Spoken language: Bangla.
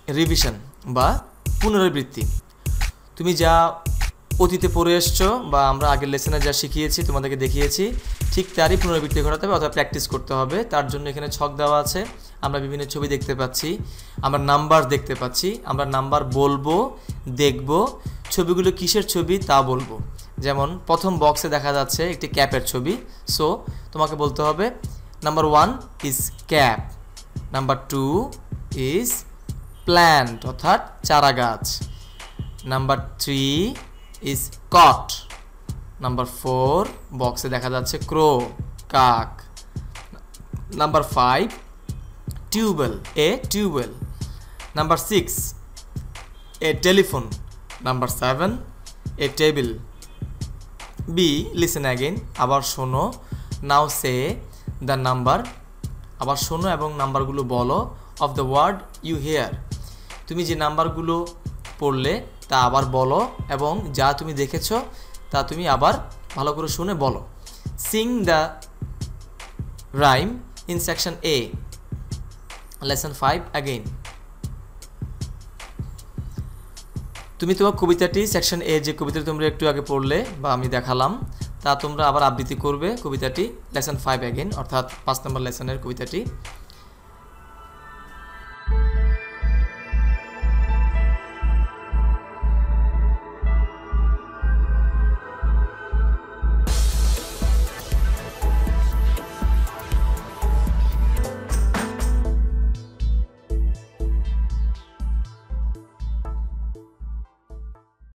রিভিশন বা পুনরাবৃত্তি। তুমি যা অতীতে পড়ে এসছো বা আমরা আগের লেসনে যা শিখিয়েছি তোমাদেরকে দেখিয়েছি ঠিক তারই পুনরাবৃত্তি ঘটাতে হবে অথবা প্র্যাকটিস করতে হবে। তার জন্য এখানে ছক দেওয়া আছে, আমরা বিভিন্ন ছবি দেখতে পাচ্ছি, আমরা নাম্বার দেখতে পাচ্ছি, আমরা নাম্বার বলবো, দেখব, ছবিগুলো কিসের ছবি তা বলবো। যেমন প্রথম বক্সে দেখা যাচ্ছে একটি ক্যাপের ছবি, সো তোমাকে বলতে হবে number 1 is cap, number 2 is plant অর্থাৎ চারা গাছ, নাম্বার 3 ইজ কট, নাম্বার 4 বক্সে দেখা যাচ্ছে ক্রো কাক, number 5 tubewell a tubewell, number 6 a telephone, number 7 a table. Be listen again, আবার শোনো, নাও সে দ্য নাম্বার, আবার শোনো এবং নাম্বারগুলো বলো, of the word you hear, তুমি যে নাম্বারগুলো পড়লে তা আবার বলো এবং যা তুমি দেখেছো তা তুমি আবার ভালো করে শুনে বলো। Sing the rhyme in section A, lesson 5 again. তুমি তোমার কবিতাটি সেকশন এ যে কবিতাটি তোমরা একটু আগে পড়লে বা আমি দেখালাম তা তোমরা আবার আবৃত্তি করবে কবিতাটি লেসন 5 অ্যাগেইন অর্থাৎ 5 নম্বর লেসনের কবিতাটি।